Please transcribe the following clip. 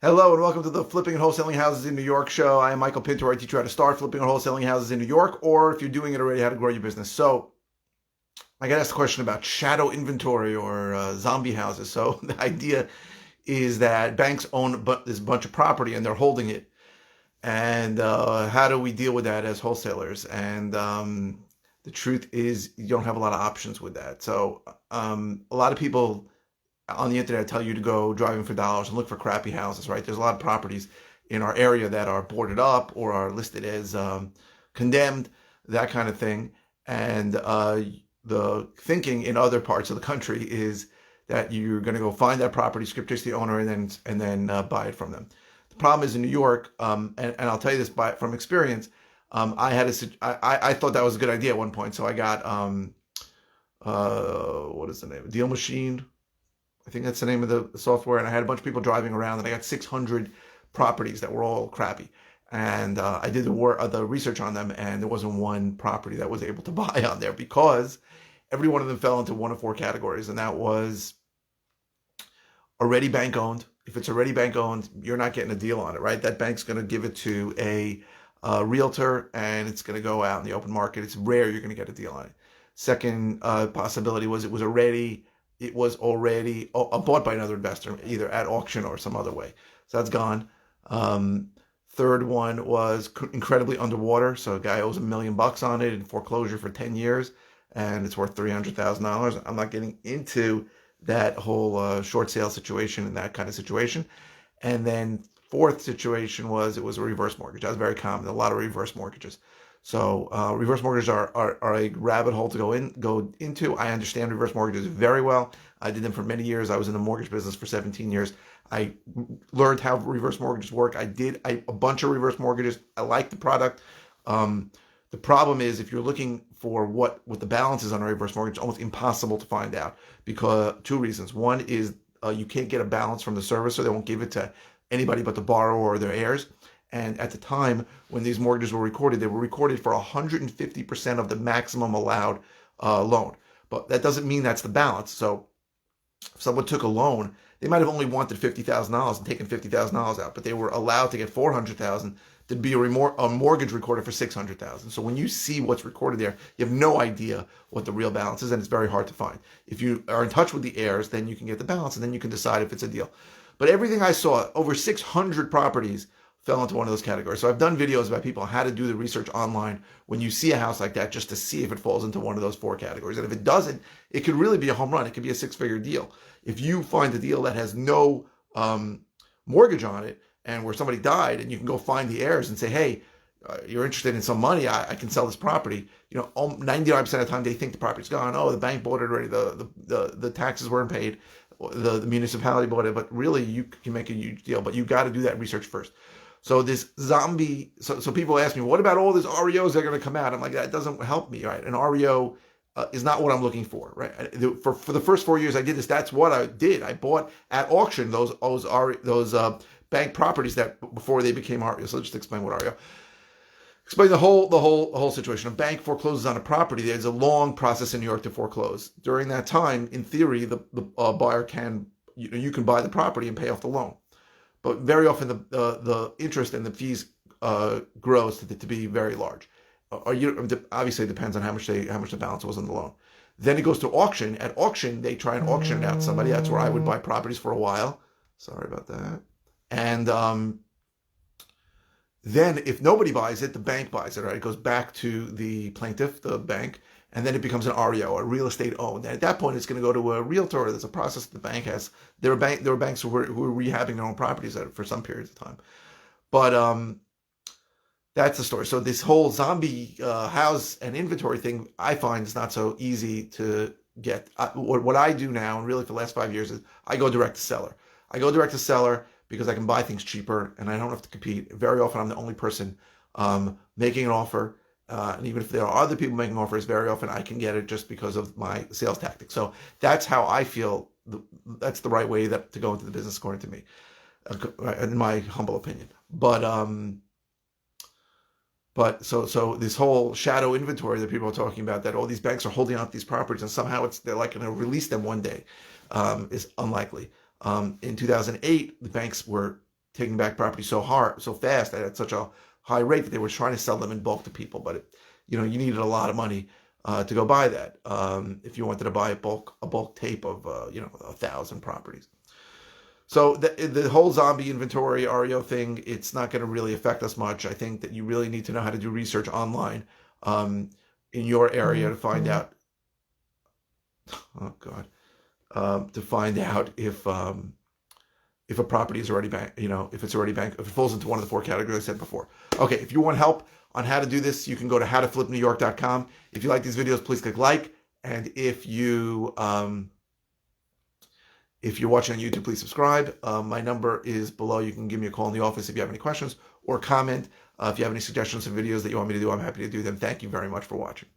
Hello and welcome to the Flipping and Wholesaling Houses in New York show. I am Michael Pinter. I teach you how to start flipping and wholesaling houses in New York, or if you're doing it already, how to grow your business. So I got asked a question about shadow inventory or zombie houses. So the idea is that banks own this bunch of property and they're holding it. And how do we deal with that as wholesalers? And the truth is you don't have a lot of options with that. So a lot of people on the internet tell you to go driving for dollars and look for crappy houses, right? There's a lot of properties in our area that are boarded up or are listed as condemned, that kind of thing. And the thinking in other parts of the country is that you're going to go find that property, skiptraced the owner, and then buy it from them. The problem is in New York, and I'll tell you this from experience. I thought that was a good idea at one point, so I got what is the name? Deal Machine. I think that's the name of the software. And I had a bunch of people driving around, and I got 600 properties that were all crappy. And I did the research on them, and there wasn't one property that was able to buy on there because every one of them fell into one of four categories, and that was already bank owned. If it's already bank owned, you're not getting a deal on it, right? That bank's going to give it to a realtor, and it's going to go out in the open market. It's rare you're going to get a deal on it. Second possibility was it was already bought by another investor, either at auction or some other way. So that's gone. Third one was incredibly underwater. So a guy owes $1 million on it in foreclosure for 10 years, and it's worth $300,000. I'm not getting into that whole short sale situation and that kind of situation. And then fourth situation was it was a reverse mortgage. That was very common. A lot of reverse mortgages. So reverse mortgages are a rabbit hole to go into. I understand reverse mortgages very well. I did them for many years. I was in the mortgage business for 17 years. I learned how reverse mortgages work. I did a bunch of reverse mortgages. I like the product. The problem is if you're looking for what the balance is on a reverse mortgage, it's almost impossible to find out because two reasons. One is you can't get a balance from the servicer. They won't give it to anybody but the borrower or their heirs. And at the time when these mortgages were recorded, they were recorded for 150% of the maximum allowed loan. But that doesn't mean that's the balance. So if someone took a loan, they might have only wanted $50,000 and taken $50,000 out, but they were allowed to get $400,000 to be a mortgage recorded for $600,000. So when you see what's recorded there, you have no idea what the real balance is, and it's very hard to find. If you are in touch with the heirs, then you can get the balance, and then you can decide if it's a deal. But everything I saw, over 600 properties fell into one of those categories. So I've done videos about people how to do the research online when you see a house like that, just to see if it falls into one of those four categories. And if it doesn't, it could really be a home run. It could be a six-figure deal. If you find a deal that has no mortgage on it and where somebody died, and you can go find the heirs and say, hey, you're interested in some money, I can sell this property. 99% of the time they think the property's gone. Oh, the bank bought it already. The taxes weren't paid. The municipality bought it. But really, you can make a huge deal. But you got to do that research first. So this zombie, so people ask me, what about all these REOs that are going to come out? I'm like, that doesn't help me, right? An REO is not what I'm looking for, right? For the first 4 years I did this, that's what I did. I bought at auction those bank properties that before they became REOs. So let's just explain what REO. Explain the whole situation. A bank forecloses on a property. There's a long process in New York to foreclose. During that time, in theory, the buyer you can buy the property and pay off the loan. But very often the interest and the fees grows to be very large. Obviously, it depends on how much the balance was on the loan. Then it goes to auction. At auction, they try and auction it out to somebody. That's where I would buy properties for a while. Sorry about that. And then if nobody buys it, the bank buys it. Right? It goes back to the plaintiff, the bank, and then it becomes an REO, a real estate owned. And at that point, it's going to go to a realtor. There's a process the bank has. There were banks who were rehabbing their own properties for some periods of time. But that's the story. So this whole zombie house and inventory thing, I find is not so easy to get. What I do now, and really for the last 5 years, is I go direct to seller. I go direct to seller because I can buy things cheaper and I don't have to compete. Very often, I'm the only person making an offer. And even if there are other people making offers, very often I can get it just because of my sales tactics. So that's how I feel. That's the right way to go into the business, according to me, in my humble opinion. But so this whole shadow inventory that people are talking about, that all these banks are holding out these properties and somehow they're like going to release them one day, is unlikely. In 2008, the banks were taking back property so fast, at such a high rate, that they were trying to sell them in bulk to people. But you needed a lot of money to go buy that if you wanted to buy a bulk tape of 1,000 properties. So the whole zombie inventory REO thing, it's not going to really affect us much. I think that you really need to know how to do research online in your area to find out. Oh God, to find out if a property is already if it falls into one of the 4 categories I said before. Okay, if you want help on how to do this, you can go to howtoflipnewyork.com. If you like these videos, please click like, and if you're watching on YouTube, please subscribe. My number is below. You can give me a call in the office if you have any questions, or comment. If you have any suggestions of videos that you want me to do, I'm happy to do them. Thank you very much for watching.